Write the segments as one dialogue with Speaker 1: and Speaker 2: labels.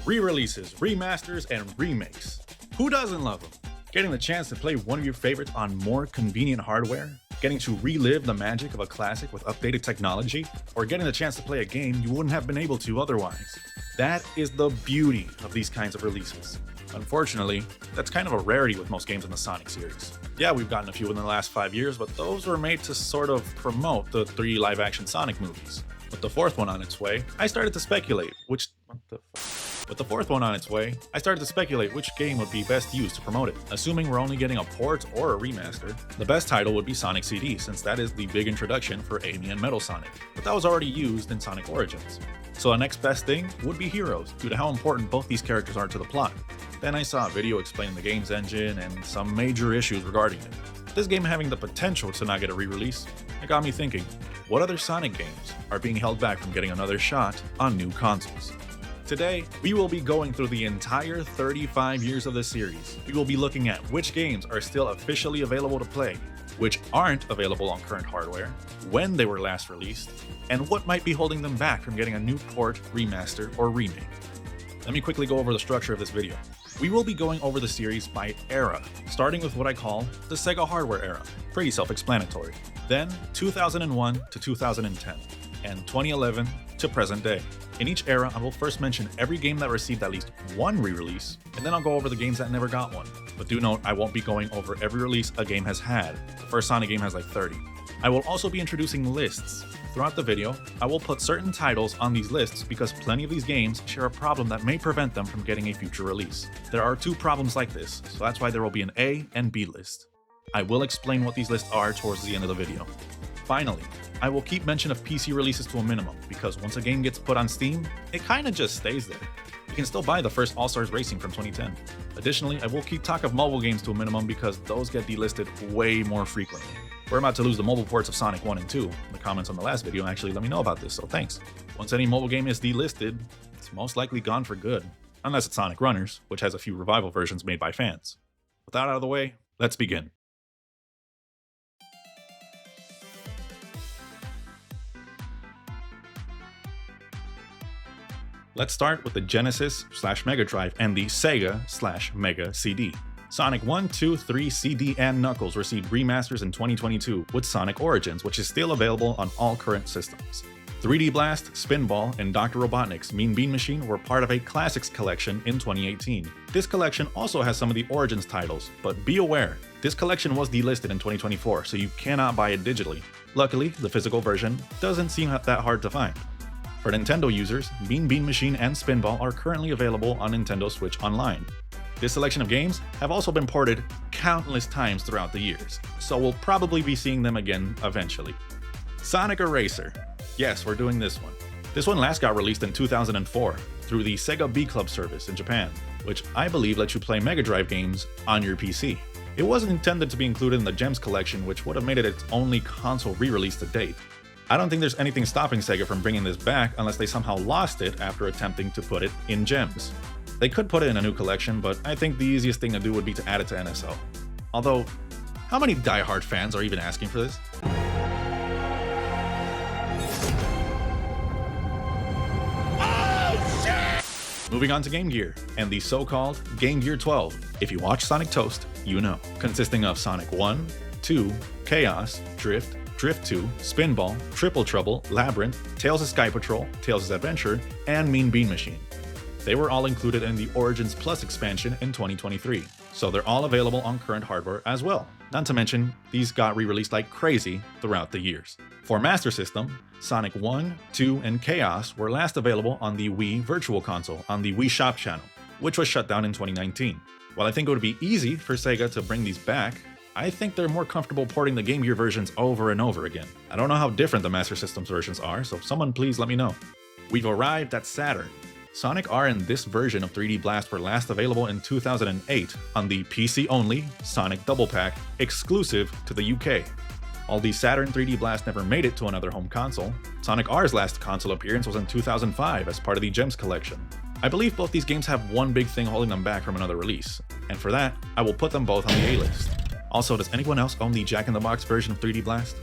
Speaker 1: Re-releases, remasters, and remakes. Who doesn't love them? Getting the chance to play one of your favorites on more convenient hardware? Getting to relive the magic of a classic with updated technology? Or getting the chance to play a game you wouldn't have been able to otherwise? That is the beauty of these kinds of releases. Unfortunately, that's kind of a rarity with most games in the Sonic series. Yeah, we've gotten a few in the last 5 years, but those were made to sort of promote the 3 live-action Sonic movies. With the fourth one on its way, I started to speculate which game would be best used to promote it. Assuming we're only getting a port or a remaster, the best title would be Sonic CD, since that is the big introduction for Amy and Metal Sonic, but that was already used in Sonic Origins. So the next best thing would be Heroes, due to how important both these characters are to the plot. Then I saw a video explaining the game's engine and some major issues regarding it. This game having the potential to not get a re-release, it got me thinking, what other Sonic games are being held back from getting another shot on new consoles? Today, we will be going through the entire 35 years of the series. We will be looking at which games are still officially available to play, which aren't available on current hardware, when they were last released, and what might be holding them back from getting a new port, remaster, or remake. Let me quickly go over the structure of this video. We will be going over the series by era, starting with what I call the Sega Hardware Era, pretty self-explanatory. Then 2001 to 2010, and 2011 to present day. In each era, I will first mention every game that received at least one re-release, and then I'll go over the games that never got one. But do note, I won't be going over every release a game has had. The first Sonic game has like 30. I will also be introducing lists. Throughout the video, I will put certain titles on these lists because plenty of these games share a problem that may prevent them from getting a future release. There are 2 problems like this, so that's why there will be an A and B list. I will explain what these lists are towards the end of the video. Finally, I will keep mention of PC releases to a minimum, because once a game gets put on Steam, it kinda just stays there. You can still buy the first All-Stars Racing from 2010. Additionally, I will keep talk of mobile games to a minimum because those get delisted way more frequently. We're about to lose the mobile ports of Sonic 1 and 2. The comments on the last video actually let me know about this, so thanks. Once any mobile game is delisted, it's most likely gone for good. Unless it's Sonic Runners, which has a few revival versions made by fans. With that out of the way, let's begin. Let's start with the Genesis/Mega Drive and the Sega/Mega CD. Sonic 1, 2, 3, CD, and Knuckles received remasters in 2022 with Sonic Origins, which is still available on all current systems. 3D Blast, Spinball, and Dr. Robotnik's Mean Bean Machine were part of a Classics collection in 2018. This collection also has some of the Origins titles, but be aware, this collection was delisted in 2024, so you cannot buy it digitally. Luckily, the physical version doesn't seem that hard to find. For Nintendo users, Mean Bean Machine and Spinball are currently available on Nintendo Switch Online. This selection of games have also been ported countless times throughout the years, so we'll probably be seeing them again eventually. Sonic Eraser. Yes, we're doing this one. This one last got released in 2004 through the Sega B Club service in Japan, which I believe lets you play Mega Drive games on your PC. It wasn't intended to be included in the Gems collection, which would have made it its only console re-release to date. I don't think there's anything stopping Sega from bringing this back unless they somehow lost it after attempting to put it in Gems. They could put it in a new collection, but I think the easiest thing to do would be to add it to NSO. Although, how many die-hard fans are even asking for this? Oh, shit! Moving on to Game Gear, and the so-called Game Gear 12. If you watch Sonic Toast, you know. Consisting of Sonic 1, 2, Chaos, Drift, Drift 2, Spinball, Triple Trouble, Labyrinth, Tails' Sky Patrol, Tails' Adventure, and Mean Bean Machine. They were all included in the Origins Plus expansion in 2023, so they're all available on current hardware as well. Not to mention, these got re-released like crazy throughout the years. For Master System, Sonic 1, 2, and Chaos were last available on the Wii Virtual Console on the Wii Shop channel, which was shut down in 2019. While I think it would be easy for Sega to bring these back, I think they're more comfortable porting the Game Gear versions over and over again. I don't know how different the Master System's versions are, so someone please let me know. We've arrived at Saturn. Sonic R and this version of 3D Blast were last available in 2008 on the PC-only Sonic Double Pack, exclusive to the UK. While the Saturn 3D Blast never made it to another home console, Sonic R's last console appearance was in 2005 as part of the Gems collection. I believe both these games have one big thing holding them back from another release, and for that, I will put them both on the A-list. Also, does anyone else own the Jack-in-the-Box version of 3D Blast?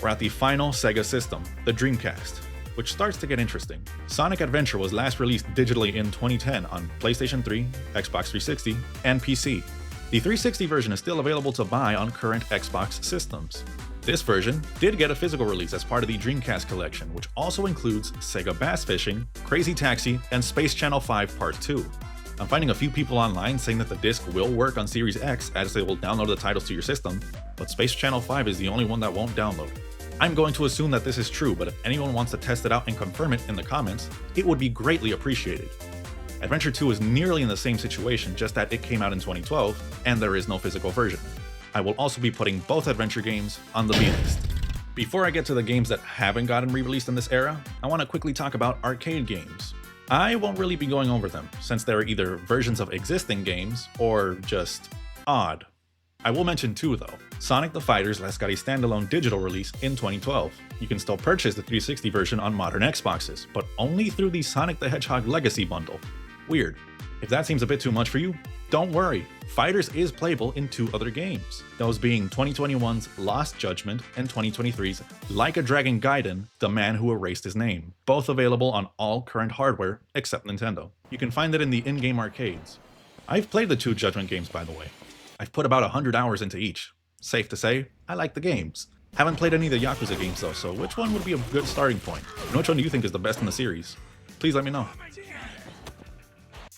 Speaker 1: We're at the final Sega system, the Dreamcast. which starts to get interesting. Sonic Adventure was last released digitally in 2010 on PlayStation 3, Xbox 360, and PC. The 360 version is still available to buy on current Xbox systems. This version did get a physical release as part of the Dreamcast collection, which also includes Sega Bass Fishing, Crazy Taxi, and Space Channel 5 Part 2. I'm finding a few people online saying that the disc will work on Series X as they will download the titles to your system, but Space Channel 5 is the only one that won't download. I'm going to assume that this is true, but if anyone wants to test it out and confirm it in the comments, it would be greatly appreciated. Adventure 2 is nearly in the same situation, just that it came out in 2012, and there is no physical version. I will also be putting both Adventure games on the B-list. Before I get to the games that haven't gotten re-released in this era, I want to quickly talk about arcade games. I won't really be going over them, since they're either versions of existing games, or just odd. I will mention two though. Sonic the Fighters last got a standalone digital release in 2012. You can still purchase the 360 version on modern Xboxes, but only through the Sonic the Hedgehog Legacy bundle. Weird. If that seems a bit too much for you, don't worry. Fighters is playable in two other games, those being 2021's Lost Judgment and 2023's Like a Dragon Gaiden, The Man Who Erased His Name, both available on all current hardware except Nintendo. You can find it in the in-game arcades. I've played the two Judgment games, by the way. I've put about 100 hours into each. Safe to say, I like the games. Haven't played any of the Yakuza games though, so which one would be a good starting point? And which one do you think is the best in the series? Please let me know.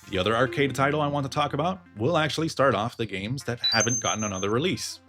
Speaker 1: The other arcade title I want to talk about will actually start off the games that haven't gotten another release.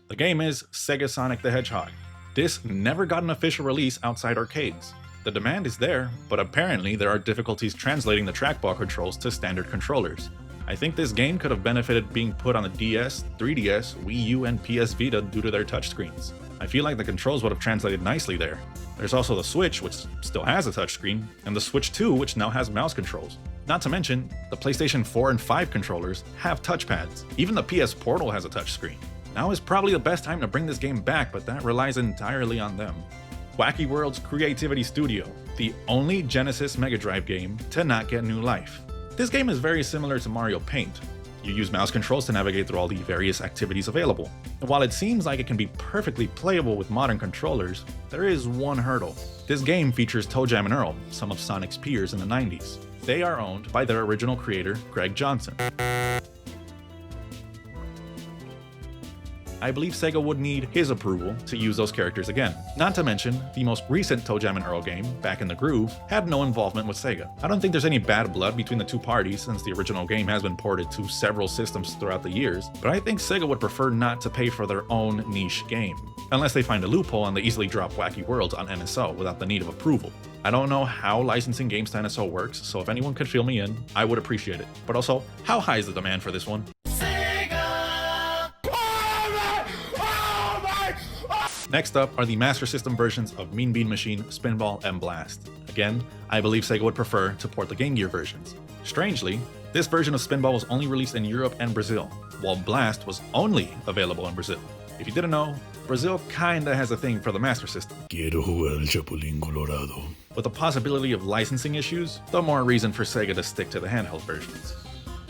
Speaker 1: The game is Sega Sonic the Hedgehog. This never got an official release outside arcades. The demand is there, but apparently there are difficulties translating the trackball controls to standard controllers. I think this game could have benefited being put on the DS, 3DS, Wii U, and PS Vita due to their touchscreens. I feel like the controls would have translated nicely there. There's also the Switch, which still has a touchscreen, and the Switch 2, which now has mouse controls. Not to mention, the PlayStation 4 and 5 controllers have touchpads. Even the PS Portal has a touchscreen. Now is probably the best time to bring this game back, but that relies entirely on them. Wacky World's Creativity Studio, the only Genesis Mega Drive game to not get new life. This game is very similar to Mario Paint. You use mouse controls to navigate through all the various activities available. And while it seems like it can be perfectly playable with modern controllers, there is one hurdle. This game features ToeJam and Earl, some of Sonic's peers in the 90s. They are owned by their original creator, Greg Johnson. I believe Sega would need his approval to use those characters again. Not to mention, the most recent ToeJam and Earl game, Back in the Groove, had no involvement with Sega. I don't think there's any bad blood between the two parties since the original game has been ported to several systems throughout the years, but I think Sega would prefer not to pay for their own niche game. Unless they find a loophole and they easily drop Wacky Worlds on NSO without the need of approval. I don't know how licensing games to NSO works, so if anyone could fill me in, I would appreciate it. But also, how high is the demand for this one? Next up are the Master System versions of Mean Bean Machine, Spinball, and Blast. Again, I believe Sega would prefer to port the Game Gear versions. Strangely, this version of Spinball was only released in Europe and Brazil, while Blast was only available in Brazil. If you didn't know, Brazil kinda has a thing for the Master System.
Speaker 2: Quiero jugar el Chapulín Colorado.
Speaker 1: With the possibility of licensing issues, the more reason for Sega to stick to the handheld versions.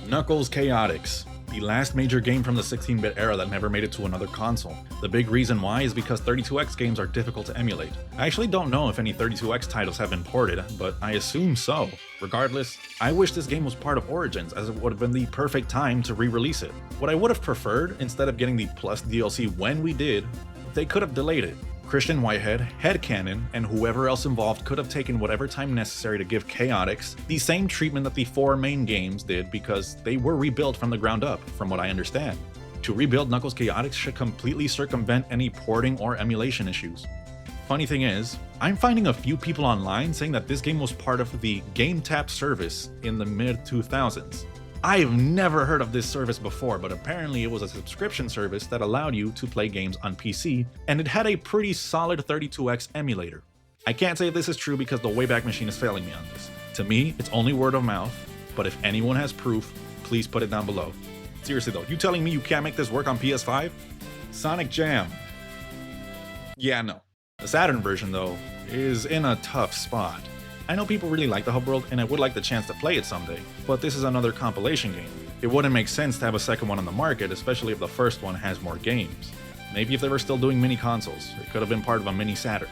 Speaker 1: Knuckles Chaotix, the last major game from the 16-bit era that never made it to another console. The big reason why is because 32X games are difficult to emulate. I actually don't know if any 32X titles have been ported, but I assume so. Regardless, I wish this game was part of Origins, as it would have been the perfect time to re-release it. What I would have preferred, instead of getting the Plus DLC when we did, they could have delayed it. Christian Whitehead, Headcanon, and whoever else involved could have taken whatever time necessary to give Chaotix the same treatment that the four main games did because they were rebuilt from the ground up, from what I understand. To rebuild Knuckles Chaotix should completely circumvent any porting or emulation issues. Funny thing is, I'm finding a few people online saying that this game was part of the GameTap service in the mid-2000s. I've never heard of this service before, but apparently it was a subscription service that allowed you to play games on PC, and it had a pretty solid 32X emulator. I can't say if this is true because the Wayback Machine is failing me on this. To me, it's only word of mouth, but if anyone has proof, please put it down below. Seriously though, you telling me you can't make this work on PS5? Sonic Jam. Yeah, no. The Saturn version, though, is in a tough spot. I know people really like the Hub World, and I would like the chance to play it someday, but this is another compilation game. It wouldn't make sense to have a second one on the market, especially if the first one has more games. Maybe if they were still doing mini consoles, it could have been part of a mini Saturn.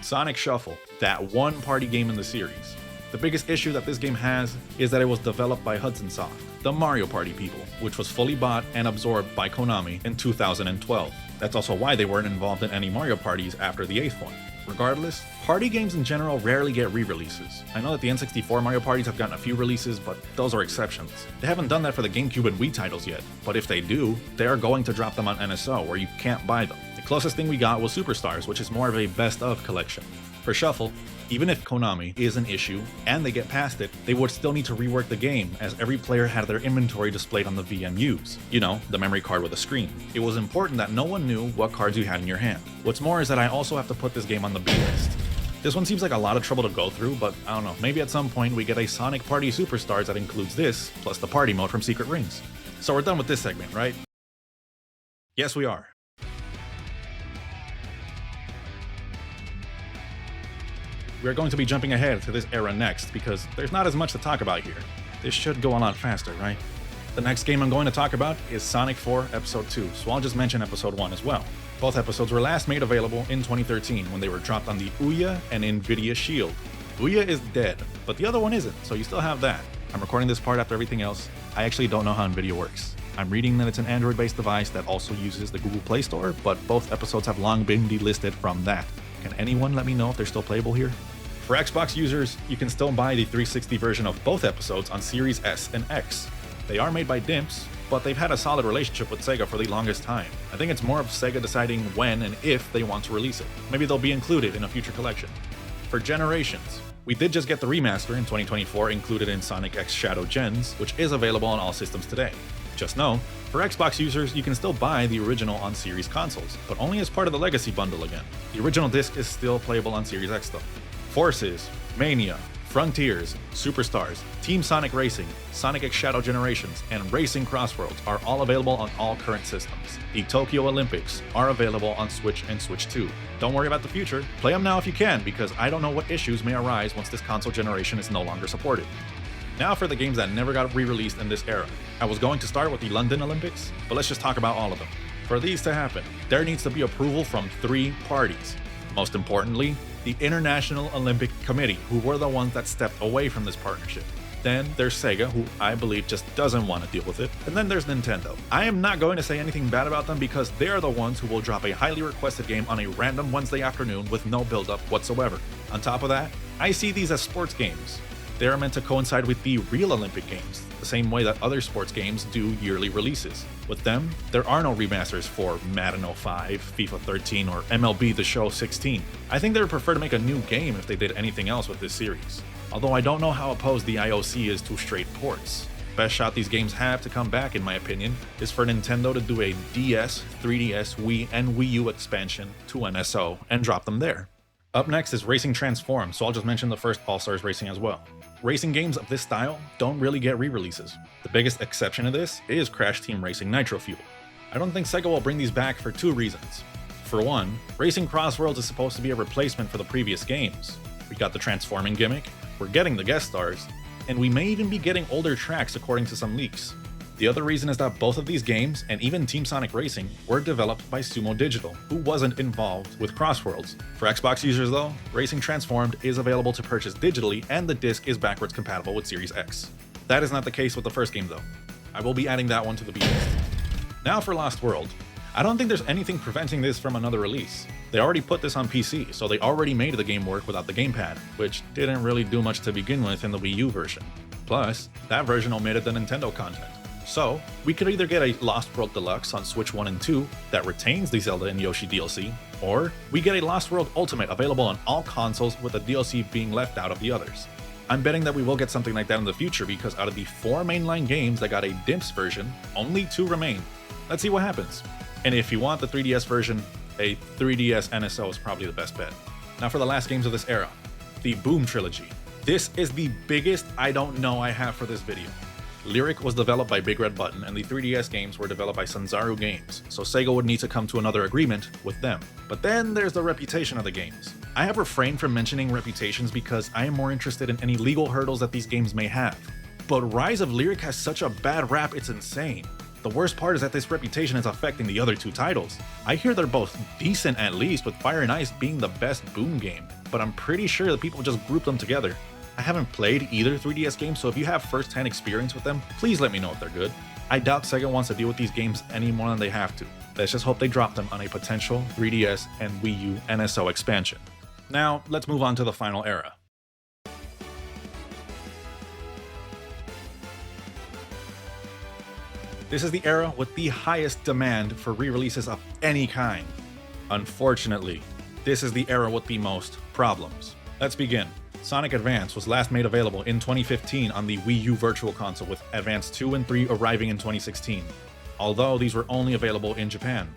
Speaker 1: Sonic Shuffle. that one party game in the series. The biggest issue that this game has is that it was developed by Hudson Soft, the Mario Party people, which was fully bought and absorbed by Konami in 2012. That's also why they weren't involved in any Mario parties after the 8th one. Regardless, party games in general rarely get re-releases. I know that the N64 Mario parties have gotten a few releases, but those are exceptions. They haven't done that for the GameCube and Wii titles yet, but if they do, they are going to drop them on NSO, where you can't buy them. The closest thing we got was Superstars, which is more of a best-of collection. For Shuffle, even if Konami is an issue, and they get past it, they would still need to rework the game, as every player had their inventory displayed on the VMUs. You know, the memory card with a screen. It was important that no one knew what cards you had in your hand. What's more is that I also have to put this game on the B list. This one seems like a lot of trouble to go through, but I don't know, maybe at some point we get a Sonic Party Superstars that includes this, plus the party mode from Secret Rings. So we're done with this segment, right? Yes, we are. We're going to be jumping ahead to this era next because there's not as much to talk about here. This should go a lot faster, right? The next game I'm going to talk about is Sonic 4 Episode 2, so I'll just mention Episode 1 as well. Both episodes were last made available in 2013 when they were dropped on the Ouya and Nvidia Shield. Ouya is dead, but the other one isn't, so you still have that. I'm recording this part after everything else. I actually don't know how Nvidia works. I'm reading that it's an Android-based device that also uses the Google Play Store, but both episodes have long been delisted from that. Can anyone let me know if they're still playable here? For Xbox users, you can still buy the 360 version of both episodes on Series S and X. They are made by Dimps, but they've had a solid relationship with Sega for the longest time. I think it's more of Sega deciding when and if they want to release it. Maybe they'll be included in a future collection. For Generations, we did just get the remaster in 2024 included in Sonic X Shadow Gens, which is available on all systems today. Just know, for Xbox users, you can still buy the original on Series consoles, but only as part of the Legacy bundle again. The original disc is still playable on Series X though. Forces, Mania, Frontiers, Superstars, Team Sonic Racing, Sonic X Shadow Generations, and Racing Crossworlds are all available on all current systems. The Tokyo Olympics are available on Switch and Switch 2. Don't worry about the future, play them now if you can, because I don't know what issues may arise once this console generation is no longer supported. Now for the games that never got re-released in this era. I was going to start with the London Olympics, but let's just talk about all of them. For these to happen, there needs to be approval from 3 parties. Most importantly, the International Olympic Committee, who were the ones that stepped away from this partnership. Then there's Sega, who I believe just doesn't want to deal with it. And then there's Nintendo. I am not going to say anything bad about them because they're the ones who will drop a highly requested game on a random Wednesday afternoon with no build-up whatsoever. On top of that, I see these as sports games. They are meant to coincide with the real Olympic Games, the same way that other sports games do yearly releases. With them, there are no remasters for Madden 05, FIFA 13, or MLB The Show 16. I think they would prefer to make a new game if they did anything else with this series. Although I don't know how opposed the IOC is to straight ports. Best shot these games have to come back, in my opinion, is for Nintendo to do a DS, 3DS, Wii, and Wii U expansion to NSO and drop them there. Up next is Racing Transformed, so I'll just mention the first All-Stars Racing as well. Racing games of this style don't really get re-releases. The biggest exception to this is Crash Team Racing Nitro Fuel. I don't think Sega will bring these back for 2 reasons. For one, Racing Crossworlds is supposed to be a replacement for the previous games. We got the transforming gimmick, we're getting the guest stars, and we may even be getting older tracks according to some leaks. The other reason is that both of these games, and even Team Sonic Racing, were developed by Sumo Digital, who wasn't involved with Crossworlds. For Xbox users though, Racing Transformed is available to purchase digitally and the disc is backwards compatible with Series X. That is not the case with the first game though. I will be adding that one to the B-list. Now for Lost World. I don't think there's anything preventing this from another release. They already put this on PC, so they already made the game work without the gamepad, which didn't really do much to begin with in the Wii U version. Plus, that version omitted the Nintendo content. So, we could either get a Lost World Deluxe on Switch 1 and 2 that retains the Zelda and Yoshi DLC, or we get a Lost World Ultimate available on all consoles with the DLC being left out of the others. I'm betting that we will get something like that in the future because out of the 4 mainline games that got a Dimps version, only 2 remain. Let's see what happens. And if you want the 3DS version, a 3DS NSO is probably the best bet. Now for the last games of this era, the Boom Trilogy. This is the biggest I don't know I have for this video. Lyric was developed by Big Red Button, and the 3DS games were developed by Sanzaru Games, so Sega would need to come to another agreement with them. But then there's the reputation of the games. I have refrained from mentioning reputations because I am more interested in any legal hurdles that these games may have. But Rise of Lyric has such a bad rap, it's insane. The worst part is that this reputation is affecting the other two titles. I hear they're both decent at least, with Fire and Ice being the best Boom game, but I'm pretty sure that people just grouped them together. I haven't played either 3DS game, so if you have first-hand experience with them, please let me know if they're good. I doubt Sega wants to deal with these games any more than they have to. Let's just hope they drop them on a potential 3DS and Wii U NSO expansion. Now, let's move on to the final era. This is the era with the highest demand for re-releases of any kind. Unfortunately, this is the era with the most problems. Let's begin. Sonic Advance was last made available in 2015 on the Wii U Virtual Console, with Advance 2 and 3 arriving in 2016, although these were only available in Japan.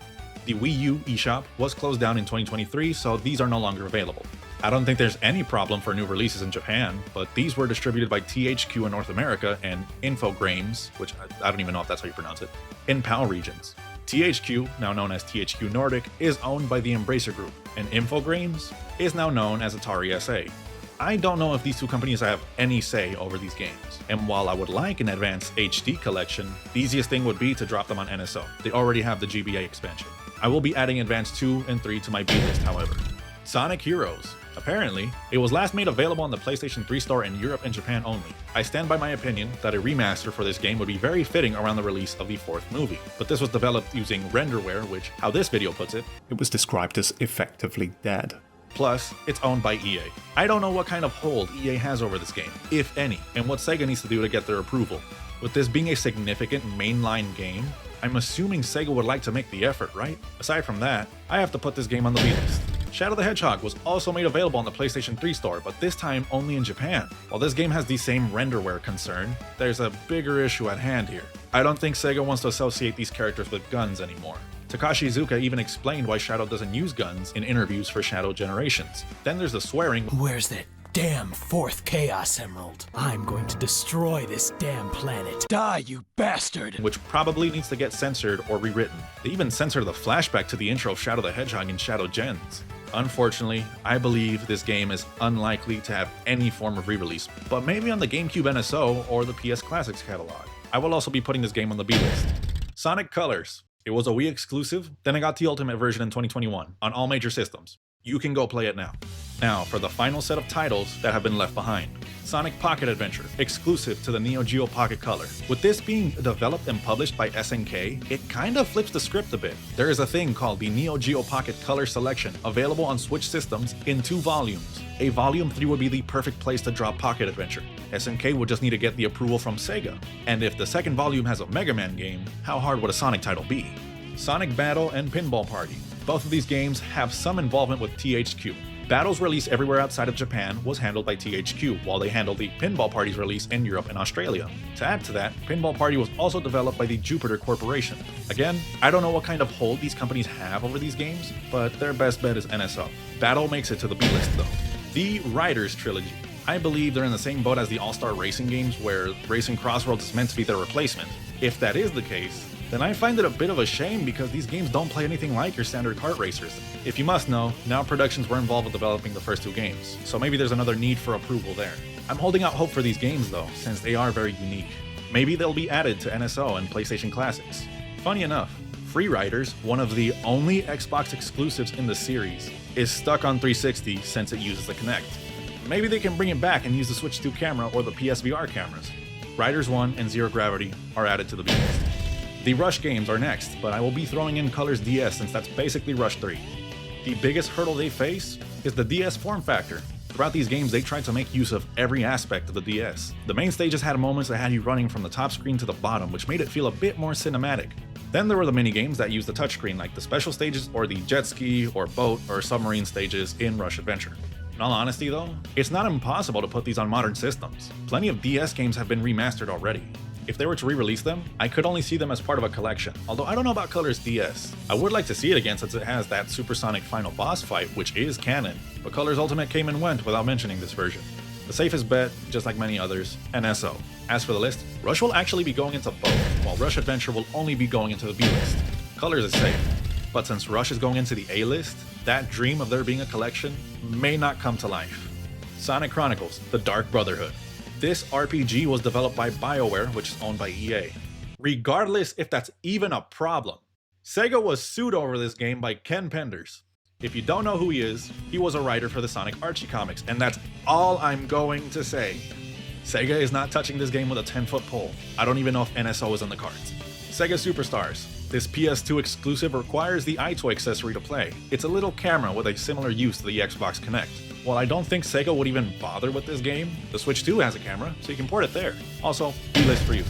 Speaker 1: The Wii U eShop was closed down in 2023, so these are no longer available. I don't think there's any problem for new releases in Japan, but these were distributed by THQ in North America and Infogrames, which I don't even know if that's how you pronounce it, in PAL regions. THQ, now known as THQ Nordic, is owned by the Embracer Group, and Infogrames is now known as Atari SA. I don't know if these two companies have any say over these games, and while I would like an Advanced HD collection, the easiest thing would be to drop them on NSO. They already have the GBA expansion. I will be adding Advance 2 and 3 to my B-list, however. Sonic Heroes. Apparently, it was last made available on the PlayStation 3 store in Europe and Japan only. I stand by my opinion that a remaster for this game would be very fitting around the release of the fourth movie, but this was developed using renderware, which, how this video puts it,
Speaker 3: it was described as effectively dead.
Speaker 1: Plus, it's owned by EA. I don't know what kind of hold EA has over this game, if any, and what Sega needs to do to get their approval. With this being a significant mainline game, I'm assuming Sega would like to make the effort, right? Aside from that, I have to put this game on the B-list. Shadow the Hedgehog was also made available on the PlayStation 3 store, but this time only in Japan. While this game has the same renderware concern, there's a bigger issue at hand here. I don't think Sega wants to associate these characters with guns anymore. Takashi Iizuka even explained why Shadow doesn't use guns in interviews for Shadow Generations. Then there's the swearing.
Speaker 4: Where's that damn fourth Chaos Emerald? I'm going to destroy this damn planet. Die, you bastard!
Speaker 1: Which probably needs to get censored or rewritten. They even censored the flashback to the intro of Shadow the Hedgehog in Shadow Gens. Unfortunately, I believe this game is unlikely to have any form of re-release, but maybe on the GameCube NSO or the PS Classics catalog. I will also be putting this game on the B-list. Sonic Colors. It was a Wii exclusive, then I got the Ultimate version in 2021 on all major systems. You can go play it now. Now, for the final set of titles that have been left behind. Sonic Pocket Adventure, exclusive to the Neo Geo Pocket Color. With this being developed and published by SNK, it kind of flips the script a bit. There is a thing called the Neo Geo Pocket Color Selection, available on Switch systems in 2 volumes. A volume 3 would be the perfect place to drop Pocket Adventure. SNK would just need to get the approval from Sega. And if the second volume has a Mega Man game, how hard would a Sonic title be? Sonic Battle and Pinball Party. Both of these games have some involvement with THQ. Battle's release everywhere outside of Japan was handled by THQ, while they handled the Pinball Party's release in Europe and Australia. To add to that, Pinball Party was also developed by the Jupiter Corporation. Again, I don't know what kind of hold these companies have over these games, but their best bet is NSO. Battle makes it to the B-list though. The Riders Trilogy. I believe they're in the same boat as the All-Star Racing games, where Racing Crossroads is meant to be their replacement. If that is the case, then I find it a bit of a shame because these games don't play anything like your standard kart racers. If you must know, Now Productions were involved with developing the first 2 games, so maybe there's another need for approval there. I'm holding out hope for these games though, since they are very unique. Maybe they'll be added to NSO and PlayStation Classics. Funny enough, Free Riders, one of the only Xbox exclusives in the series, is stuck on 360 since it uses the Kinect. Maybe they can bring it back and use the Switch 2 camera or the PSVR cameras. Riders 1 and Zero Gravity are added to the B-list. The Rush games are next, but I will be throwing in Colors DS since that's basically Rush 3. The biggest hurdle they face is the DS form factor. Throughout these games, they tried to make use of every aspect of the DS. The main stages had moments that had you running from the top screen to the bottom, which made it feel a bit more cinematic. Then there were the mini-games that used the touchscreen, like the special stages or the jet ski or boat or submarine stages in Rush Adventure. In all honesty though, it's not impossible to put these on modern systems. Plenty of DS games have been remastered already. If they were to re-release them, I could only see them as part of a collection, although I don't know about Colors DS. I would like to see it again since it has that supersonic final boss fight, which is canon, but Colors Ultimate came and went without mentioning this version. The safest bet, just like many others, NSO. As for the list, Rush will actually be going into both, while Rush Adventure will only be going into the B-list. Colors is safe, but since Rush is going into the A-list, that dream of there being a collection may not come to life. Sonic Chronicles: The Dark Brotherhood. This RPG was developed by BioWare, which is owned by EA. regardless if that's even a problem. Sega was sued over this game by Ken Penders. If you don't know who he is, he was a writer for the Sonic Archie comics, and that's all I'm going to say. Sega is not touching this game with a 10-foot pole. I don't even know if NSO is on the cards. Sega Superstars. This PS2 exclusive requires the iToy accessory to play. It's a little camera with a similar use to the Xbox Kinect. While I don't think Sega would even bother with this game, the Switch 2 has a camera, so you can port it there. Also, B-list for you.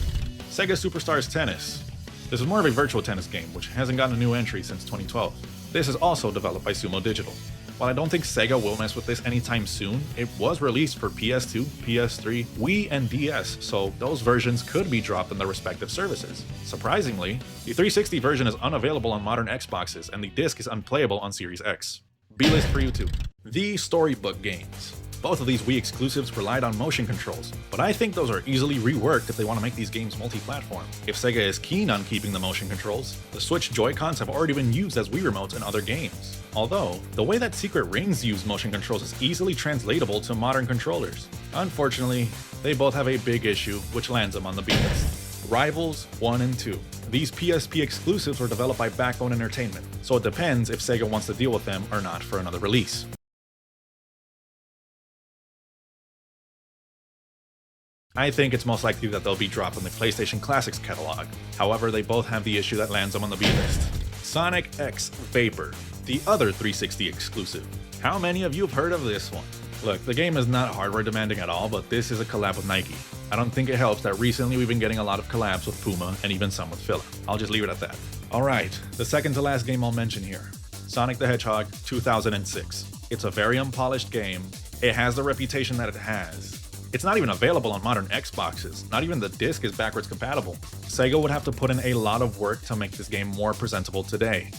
Speaker 1: Sega Superstars Tennis. This is more of a virtual tennis game, which hasn't gotten a new entry since 2012. This is also developed by Sumo Digital. While I don't think Sega will mess with this anytime soon, it was released for PS2, PS3, Wii, and DS, so those versions could be dropped in their respective services. Surprisingly, the 360 version is unavailable on modern Xboxes, and the disc is unplayable on Series X. B-list for you too. The Storybook games. Both of these Wii exclusives relied on motion controls, but I think those are easily reworked if they want to make these games multi-platform. If Sega is keen on keeping the motion controls, the Switch Joy-Cons have already been used as Wii remotes in other games. Although, the way that Secret Rings use motion controls is easily translatable to modern controllers. Unfortunately, they both have a big issue, which lands them on the B-list. Rivals 1 and 2. These PSP exclusives were developed by Backbone Entertainment, so it depends if Sega wants to deal with them or not for another release. I think it's most likely that they'll be dropped in the PlayStation Classics catalog. However, they both have the issue that lands them on the B-list. Sonic X Vapor, the other 360 exclusive. How many of you have heard of this one? Look, the game is not hardware demanding at all, but this is a collab with Nike. I don't think it helps that recently we've been getting a lot of collabs with Puma and even some with Fila. I'll just leave it at that. Alright, the second to last game I'll mention here. Sonic the Hedgehog 2006. It's a very unpolished game. It has the reputation that it has. It's not even available on modern Xboxes, not even the disc is backwards compatible. Sega would have to put in a lot of work to make this game more presentable today.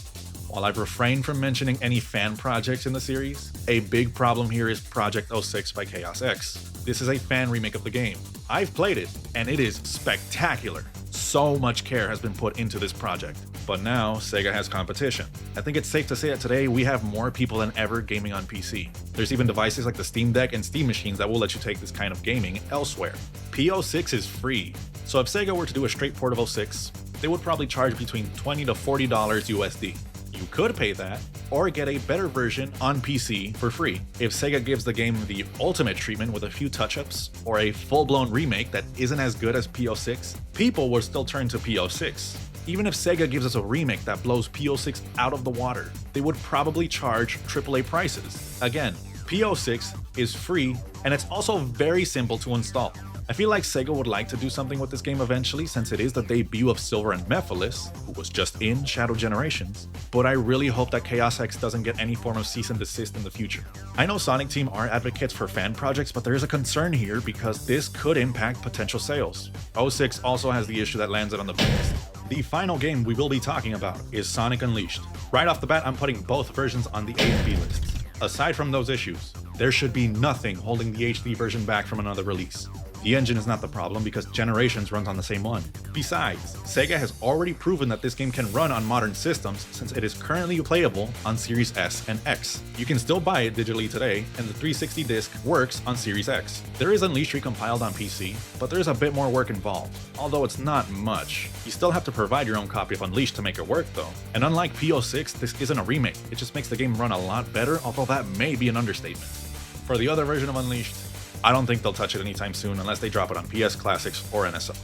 Speaker 1: While I've refrained from mentioning any fan projects in the series, a big problem here is Project 06 by Chaos X. This is a fan remake of the game. I've played it, and it is spectacular. So much care has been put into this project. But now, Sega has competition. I think it's safe to say that today we have more people than ever gaming on PC. There's even devices like the Steam Deck and Steam machines that will let you take this kind of gaming elsewhere. P06 is free, so if Sega were to do a straight port of 06, they would probably charge between $20 to $40 USD. You could pay that, or get a better version on PC for free. If Sega gives the game the ultimate treatment with a few touch-ups, or a full-blown remake that isn't as good as P06, people will still turn to P06. Even if Sega gives us a remake that blows P06 out of the water, they would probably charge AAA prices. Again, P06 is free, and it's also very simple to install. I feel like Sega would like to do something with this game eventually, since it is the debut of Silver and Mephiles, who was just in Shadow Generations, but I really hope that Chaos X doesn't get any form of cease and desist in the future. I know Sonic Team are advocates for fan projects, but there is a concern here because this could impact potential sales. 06 also has the issue that lands it on the list. The final game we will be talking about is Sonic Unleashed. Right off the bat, I'm putting both versions on the A and B lists. Aside from those issues, there should be nothing holding the HD version back from another release. The engine is not the problem because Generations runs on the same one. Besides, Sega has already proven that this game can run on modern systems since it is currently playable on Series S and X. You can still buy it digitally today, and the 360 disc works on Series X. There is Unleashed recompiled on PC, but there is a bit more work involved, although it's not much. You still have to provide your own copy of Unleashed to make it work though. And unlike P06, this isn't a remake, it just makes the game run a lot better, although that may be an understatement. For the other version of Unleashed, I don't think they'll touch it anytime soon unless they drop it on PS Classics or NSO.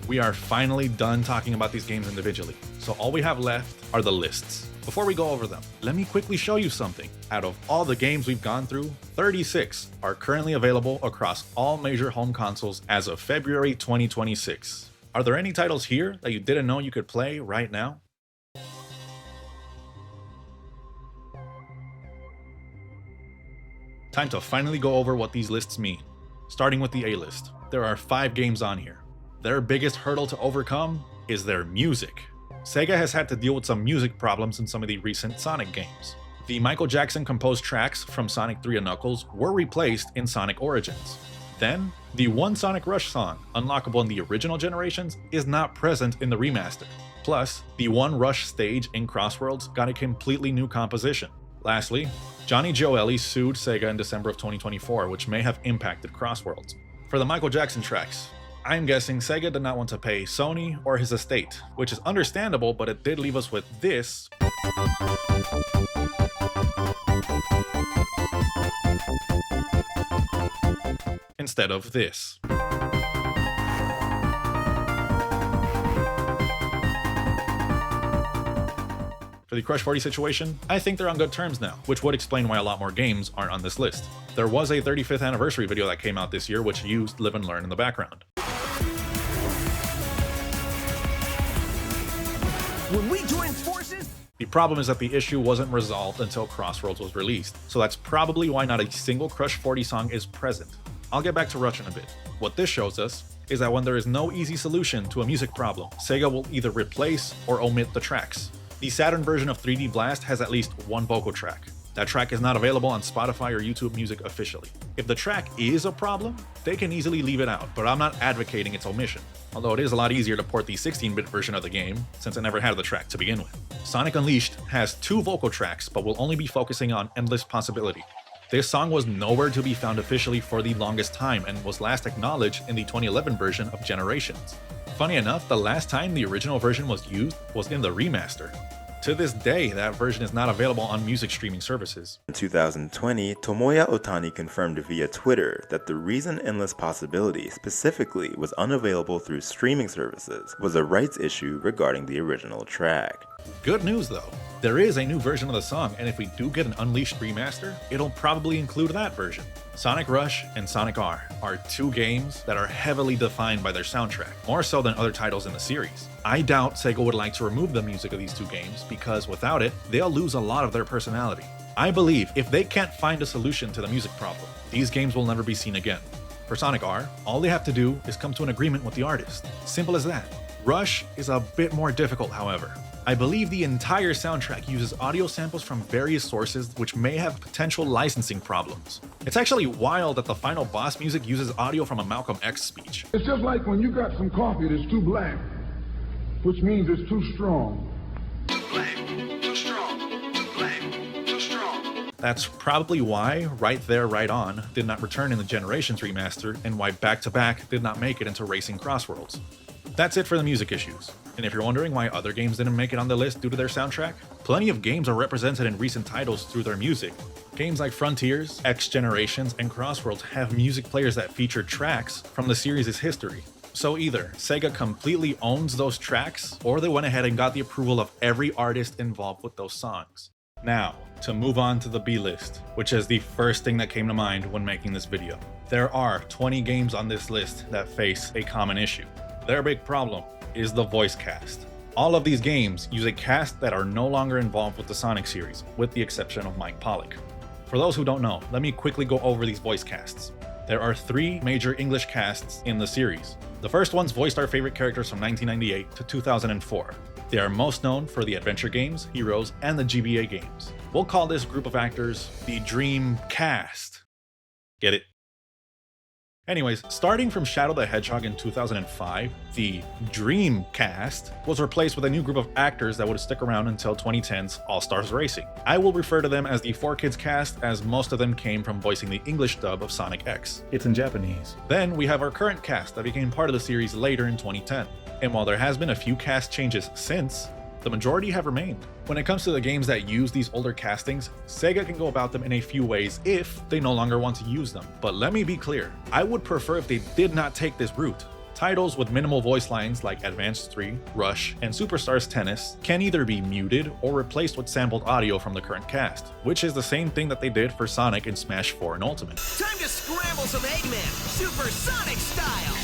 Speaker 1: We are finally done talking about these games individually, so all we have left are the lists. Before we go over them, let me quickly show you something. Out of all the games we've gone through, 36 are currently available across all major home consoles as of February 2026. Are there any titles here that you didn't know you could play right now? Time to finally go over what these lists mean. Starting with the A-list, there are 5 games on here. Their biggest hurdle to overcome is their music. Sega has had to deal with some music problems in some of the recent Sonic games. The Michael Jackson composed tracks from Sonic 3 and Knuckles were replaced in Sonic Origins. Then, the one Sonic Rush song, unlockable in the original generations, is not present in the remaster. Plus, the one Rush stage in Crossworlds got a completely new composition. Lastly, Johnny Joeli sued Sega in December of 2024, which may have impacted Crossworlds. For the Michael Jackson tracks, I'm guessing Sega did not want to pay Sony or his estate, which is understandable, but it did leave us with this. Instead of this. For the Crush 40 situation, I think they're on good terms now, which would explain why a lot more games aren't on this list. There was a 35th anniversary video that came out this year which used Live and Learn in the background.
Speaker 4: When we join forces,
Speaker 1: The problem is that the issue wasn't resolved until Crossroads was released, so that's probably why not a single Crush 40 song is present. I'll get back to Rush in a bit. What this shows us is that when there is no easy solution to a music problem, Sega will either replace or omit the tracks. The Saturn version of 3D Blast has at least one vocal track. That track is not available on Spotify or YouTube Music officially. If the track is a problem, they can easily leave it out, but I'm not advocating its omission. Although it is a lot easier to port the 16-bit version of the game, since it never had the track to begin with. Sonic Unleashed has 2 vocal tracks, but will only be focusing on Endless Possibility. This song was nowhere to be found officially for the longest time and was last acknowledged in the 2011 version of Generations. Funny enough, the last time the original version was used was in the remaster. To this day, that version is not available on music streaming services.
Speaker 5: In 2020, Tomoya Otani confirmed via Twitter that the reason Endless Possibility specifically was unavailable through streaming services was a rights issue regarding the original track.
Speaker 1: Good news though, there is a new version of the song, and if we do get an Unleashed remaster, it'll probably include that version. Sonic Rush and Sonic R are 2 games that are heavily defined by their soundtrack, more so than other titles in the series. I doubt Sega would like to remove the music of these 2 games because without it, they'll lose a lot of their personality. I believe if they can't find a solution to the music problem, these games will never be seen again. For Sonic R, all they have to do is come to an agreement with the artist. Simple as that. Rush is a bit more difficult, however. I believe the entire soundtrack uses audio samples from various sources which may have potential licensing problems. It's actually wild that the final boss music uses audio from a Malcolm X speech.
Speaker 6: It's just like when you got some coffee that's too black, which means it's too strong.
Speaker 7: Black, too strong. Black, too strong.
Speaker 1: That's probably why Right There, Right On did not return in the Generations remaster, and why Back to Back did not make it into Racing Crossworlds. That's it for the music issues. And if you're wondering why other games didn't make it on the list due to their soundtrack, plenty of games are represented in recent titles through their music. Games like Frontiers, X Generations, and Crossworlds have music players that feature tracks from the series' history. So either Sega completely owns those tracks, or they went ahead and got the approval of every artist involved with those songs. Now, to move on to the B list, which is the first thing that came to mind when making this video. There are 20 games on this list that face a common issue. Their big problem is the voice cast. All of these games use a cast that are no longer involved with the Sonic series, with the exception of Mike Pollock. For those who don't know, let me quickly go over these voice casts. There are 3 major English casts in the series. The first ones voiced our favorite characters from 1998 to 2004. They are most known for the adventure games, Heroes, and the GBA games. We'll call this group of actors the Dream Cast. Get it? Anyways, starting from Shadow the Hedgehog in 2005, the Dream Cast was replaced with a new group of actors that would stick around until 2010's All-Stars Racing. I will refer to them as the 4Kids cast, as most of them came from voicing the English dub of Sonic X.
Speaker 3: It's in Japanese.
Speaker 1: Then we have our current cast that became part of the series later in 2010. And while there has been a few cast changes since, the majority have remained. When it comes to the games that use these older castings, Sega can go about them in a few ways if they no longer want to use them. But let me be clear, I would prefer if they did not take this route. Titles with minimal voice lines like Advance 3, Rush, and Superstars Tennis can either be muted or replaced with sampled audio from the current cast, which is the same thing that they did for Sonic in Smash 4 and Ultimate.
Speaker 4: time to scramble some Eggman, Supersonic style!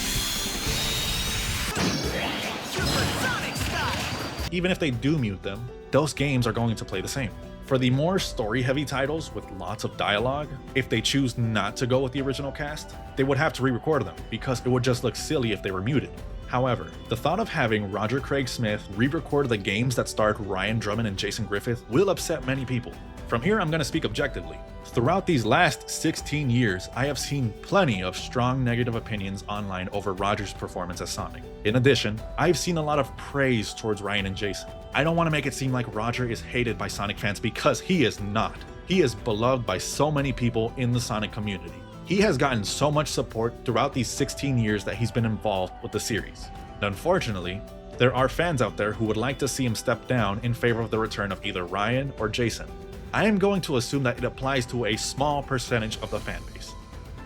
Speaker 4: Supersonic style!
Speaker 1: Even if they do mute them, those games are going to play the same. For the more story-heavy titles with lots of dialogue, if they choose not to go with the original cast, they would have to re-record them because it would just look silly if they were muted. However, the thought of having Roger Craig Smith re-record the games that starred Ryan Drummond and Jason Griffith will upset many people. From here, I'm going to speak objectively. Throughout these last 16 years, I have seen plenty of strong negative opinions online over Roger's performance as Sonic. In addition, I've seen a lot of praise towards Ryan and Jason. I don't want to make it seem like Roger is hated by Sonic fans because he is not. He is beloved by so many people in the Sonic community. He has gotten so much support throughout these 16 years that he's been involved with the series. And unfortunately, there are fans out there who would like to see him step down in favor of the return of either Ryan or Jason. I am going to assume that it applies to a small percentage of the fan base.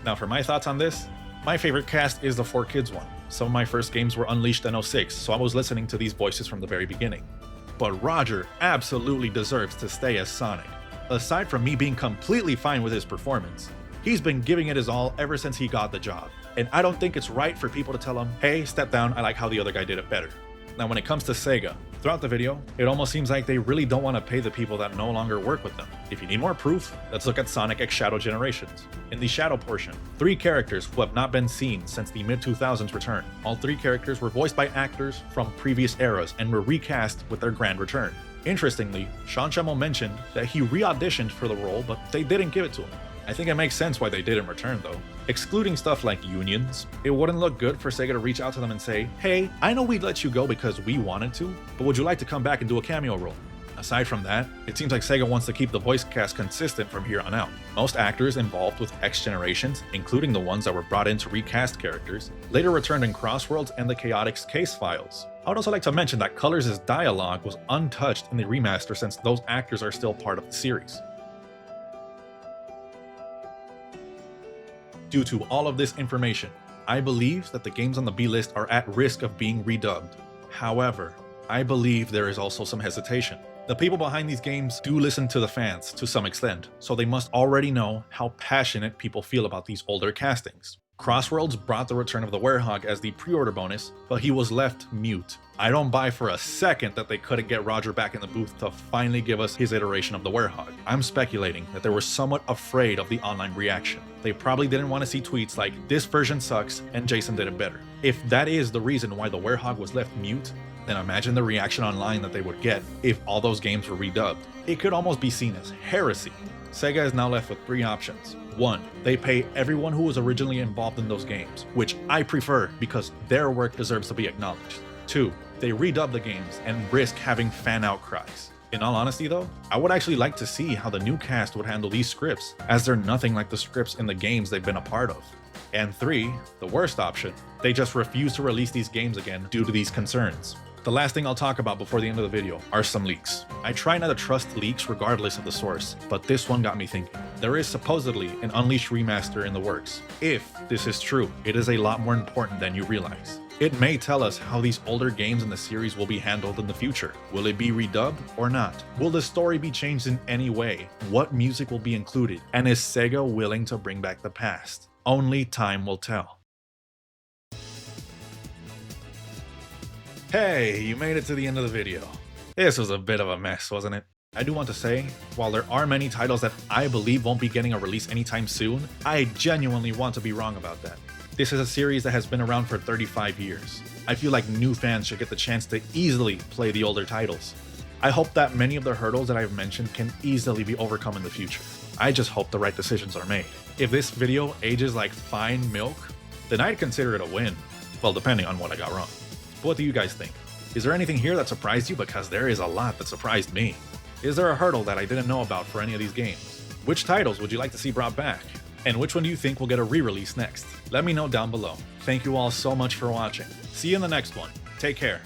Speaker 1: Now for my thoughts on this, my favorite cast is the 4Kids one. Some of my first games were Unleashed in 06, so I was listening to these voices from the very beginning. But Roger absolutely deserves to stay as Sonic. Aside from me being completely fine with his performance, he's been giving it his all ever since he got the job. And I don't think it's right for people to tell him, hey, step down, I like how the other guy did it better. Now when it comes to Sega, throughout the video, it almost seems like they really don't want to pay the people that no longer work with them. If you need more proof, let's look at Sonic X Shadow Generations. In the Shadow portion, 3 characters who have not been seen since the mid-2000s return. All 3 characters were voiced by actors from previous eras and were recast with their grand return. Interestingly, Sean Schemmel mentioned that he re-auditioned for the role, but they didn't give it to him. I think it makes sense why they did in return though. Excluding stuff like unions, it wouldn't look good for Sega to reach out to them and say, hey, I know we'd let you go because we wanted to, but would you like to come back and do a cameo role? Aside from that, it seems like Sega wants to keep the voice cast consistent from here on out. Most actors involved with X Generations, including the ones that were brought in to recast characters, later returned in Crossworlds and the Chaotix case files. I would also like to mention that Colors' dialogue was untouched in the remaster since those actors are still part of the series. Due to all of this information, I believe that the games on the B-list are at risk of being redubbed. However, I believe there is also some hesitation. The people behind these games do listen to the fans to some extent, so they must already know how passionate people feel about these older castings. Crossworlds brought the return of the Werehog as the pre-order bonus, but he was left mute. I don't buy for a second that they couldn't get Roger back in the booth to finally give us his iteration of the Werehog. I'm speculating that they were somewhat afraid of the online reaction. They probably didn't want to see tweets like, this version sucks and Jason did it better. If that is the reason why the Werehog was left mute, then imagine the reaction online that they would get if all those games were redubbed. It could almost be seen as heresy. Sega is now left with 3 options. 1. They pay everyone who was originally involved in those games, which I prefer because their work deserves to be acknowledged. 2. They redub the games and risk having fan outcries. In all honesty though, I would actually like to see how the new cast would handle these scripts, as they're nothing like the scripts in the games they've been a part of. And 3, the worst option, they just refuse to release these games again due to these concerns. The last thing I'll talk about before the end of the video are some leaks. I try not to trust leaks regardless of the source, but this one got me thinking. There is supposedly an Unleashed remaster in the works. If this is true, it is a lot more important than you realize. It may tell us how these older games in the series will be handled in the future. Will it be redubbed or not? Will the story be changed in any way? What music will be included? And is Sega willing to bring back the past? Only time will tell. Hey, you made it to the end of the video. This was a bit of a mess, wasn't it? I do want to say, while there are many titles that I believe won't be getting a release anytime soon, I genuinely want to be wrong about that. This is a series that has been around for 35 years. I feel like new fans should get the chance to easily play the older titles. I hope that many of the hurdles that I've mentioned can easily be overcome in the future. I just hope the right decisions are made. If this video ages like fine milk, then I'd consider it a win. Well, depending on what I got wrong. But what do you guys think? Is there anything here that surprised you? Because there is a lot that surprised me. Is there a hurdle that I didn't know about for any of these games? Which titles would you like to see brought back? And which one do you think will get a re-release next? Let me know down below. Thank you all so much for watching. See you in the next one. Take care.